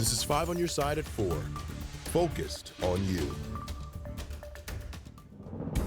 This is 5 on your side at 4. Focused on you.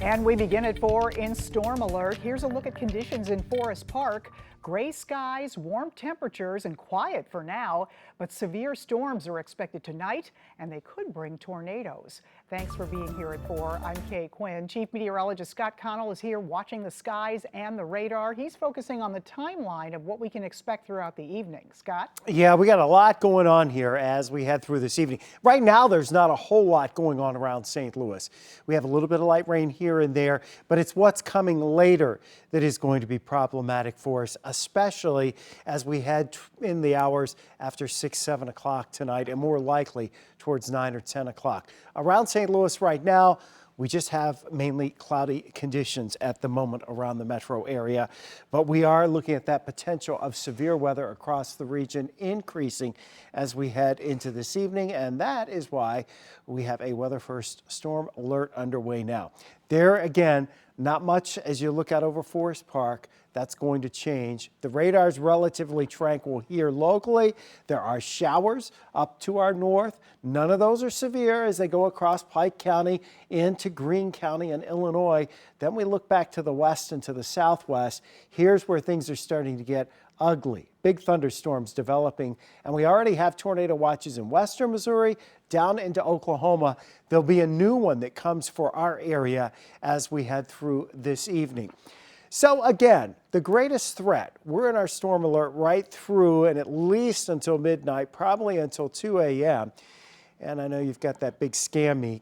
And we begin at 4 in Storm Alert. Here's a look at conditions in Forest Park. Gray skies, warm temperatures, and quiet for now, but severe storms are expected tonight, and they could bring tornadoes. Thanks for being here at 4. I'm Kay Quinn. Chief Meteorologist Scott Connell is here watching the skies and the radar. He's focusing on the timeline of what we can expect throughout the evening. Scott? Yeah, we got a lot going on here as we head through this evening. Right now, there's not a whole lot going on around St. Louis. We have a little bit of light rain here and there, but it's what's coming later that is going to be problematic for us, especially as we head in the hours after 6, 7 o'clock tonight, and more likely towards 9 or 10 o'clock. Around St. Louis right now, we just have mainly cloudy conditions at the moment around the metro area, but we are looking at that potential of severe weather across the region increasing as we head into this evening, and that is why we have a weather first storm alert underway now. There again, not much as you look out over Forest Park. That's going to change. The radar is relatively tranquil here locally. There are showers up to our north. None of those are severe as they go across Pike County into Greene County and Illinois. Then we look back to the west and to the southwest. Here's where things are starting to get ugly. Big thunderstorms developing, and we already have tornado watches in western Missouri down into Oklahoma. There'll be a new one that comes for our area as we head through this evening. So again, the greatest threat, we're in our storm alert right through and at least until midnight, probably until 2 a.m. And I know you've got that big SCAMME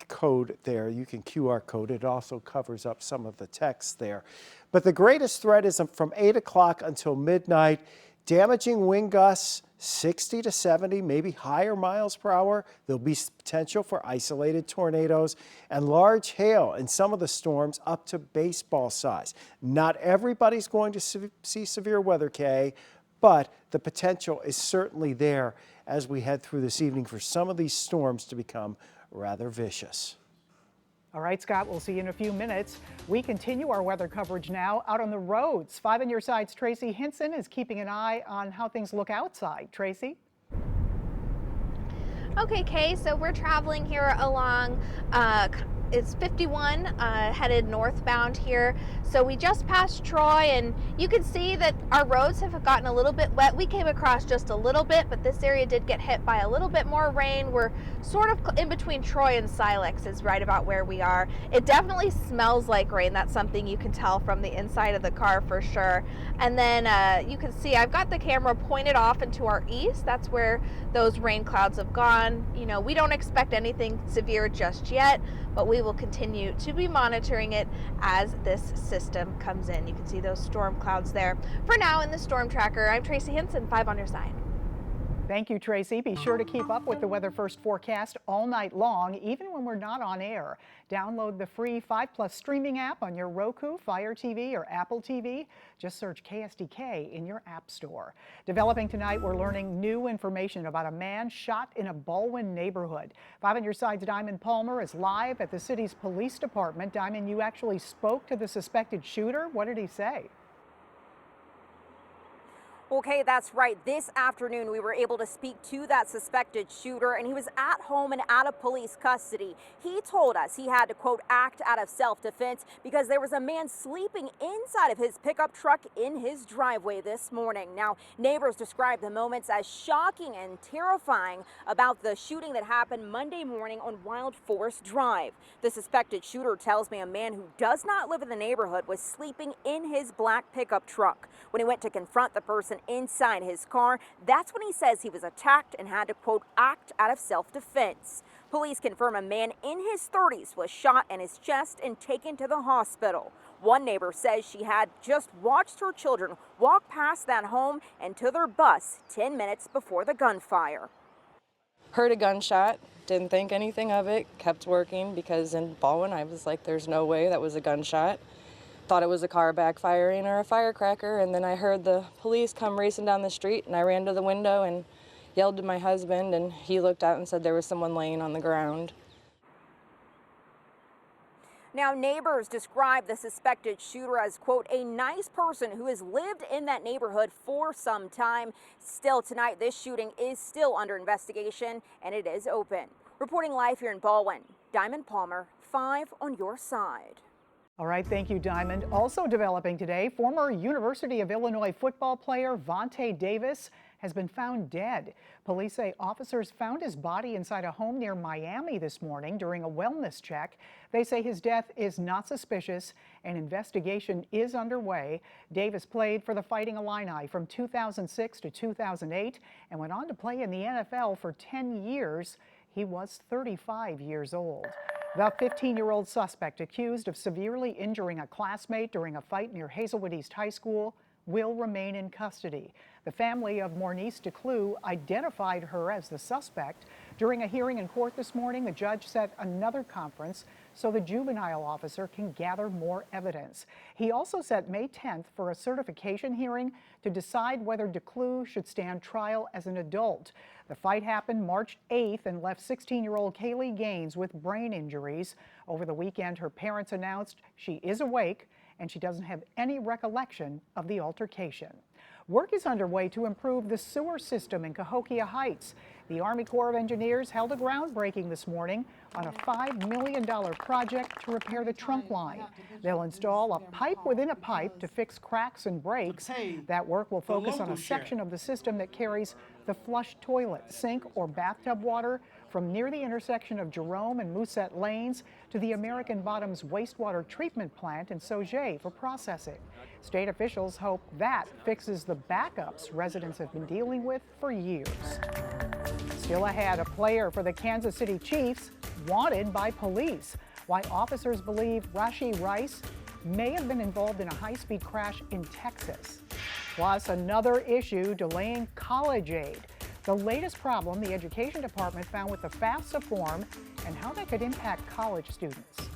code there. You can QR code. It also covers up some of the text there. But the greatest threat is from 8 o'clock until midnight. Damaging wind gusts 60 to 70, maybe higher miles per hour. There'll be potential for isolated tornadoes and large hail in some of the storms up to baseball size. Not everybody's going to see severe weather, Kay, but the potential is certainly there as we head through this evening for some of these storms to become rather vicious. All right, Scott, we'll see you in a few minutes. We continue our weather coverage now out on the roads. 5 on your side's Tracy Hinson is keeping an eye on how things look outside. Tracy? Okay, Kay, so we're traveling here along, it's 51 headed northbound here. So we just passed Troy, and you can see that our roads have gotten a little bit wet. We came across just a little bit, but this area did get hit by a little bit more rain. We're sort of in between Troy and Silex is right about where we are. It definitely smells like rain. That's something you can tell from the inside of the car for sure. And then you can see I've got the camera pointed off into our east. That's where those rain clouds have gone. You know, we don't expect anything severe just yet, but we will continue to be monitoring it as this system comes in. You can see those storm clouds there. For now, in the Storm Tracker, I'm Tracy Hinson, 5 on your side. Thank you, Tracy. Be sure to keep up with the Weather First forecast all night long, even when we're not on air. Download the free 5+ streaming app on your Roku, Fire TV, or Apple TV. Just search KSDK in your app store. Developing tonight, we're learning new information about a man shot in a Baldwin neighborhood. 5 on your side's Diamond Palmer is live at the city's police department. Diamond, you actually spoke to the suspected shooter. What did he say? Okay, that's right. This afternoon, we were able to speak to that suspected shooter, and he was at home and out of police custody. He told us he had to, quote, act out of self-defense because there was a man sleeping inside of his pickup truck in his driveway this morning. Now, neighbors describe the moments as shocking and terrifying about the shooting that happened Monday morning on Wild Forest Drive. The suspected shooter tells me a man who does not live in the neighborhood was sleeping in his black pickup truck. When he went to confront the person inside his car, that's when he says he was attacked and had to, quote, act out of self-defense. Police confirm a man in his 30s was shot in his chest and taken to the hospital. One neighbor says she had just watched her children walk past that home and to their bus 10 minutes before the gunfire. Heard a gunshot, didn't think anything of it, kept working because in Baldwin I was like, there's no way that was a gunshot. Thought it was a car backfiring or a firecracker, and then I heard the police come racing down the street, and I ran to the window and yelled to my husband, and he looked out and said there was someone laying on the ground. Now, neighbors describe the suspected shooter as, quote, a nice person who has lived in that neighborhood for some time. Still tonight, this shooting is still under investigation and it is open. Reporting live here in Baldwin, Diamond Palmer, 5 on your side. All right, thank you, Diamond. Also developing today, former University of Illinois football player Vontae Davis has been found dead. Police say officers found his body inside a home near Miami this morning during a wellness check. They say his death is not suspicious. An investigation is underway. Davis played for the Fighting Illini from 2006 to 2008 and went on to play in the NFL for 10 years. He was 35 years old. The 15-year-old suspect accused of severely injuring a classmate during a fight near Hazelwood East High School will remain in custody. The family of Mornice DeClue identified her as the suspect. During a hearing in court this morning, the judge set another conference so the juvenile officer can gather more evidence. He also set May 10th for a certification hearing to decide whether DeClue should stand trial as an adult. The fight happened March 8th and left 16-year-old Kaylee Gaines with brain injuries. Over the weekend, her parents announced she is awake and she doesn't have any recollection of the altercation. Work is underway to improve the sewer system in Cahokia Heights. The Army Corps of Engineers held a groundbreaking this morning on a $5 million project to repair the trunk line. They'll install a pipe within a pipe to fix cracks and breaks. That work will focus on a section of the system that carries the flush toilet, sink, or bathtub water from near the intersection of Jerome and Mooset Lanes to the American Bottoms wastewater treatment plant in Sauget for processing. State officials hope that fixes the backups residents have been dealing with for years. Still ahead, a player for the Kansas City Chiefs wanted by police. Why officers believe Rashee Rice may have been involved in a high-speed crash in Texas. Plus, another issue delaying college aid. The latest problem the Education Department found with the FAFSA form and how that could impact college students.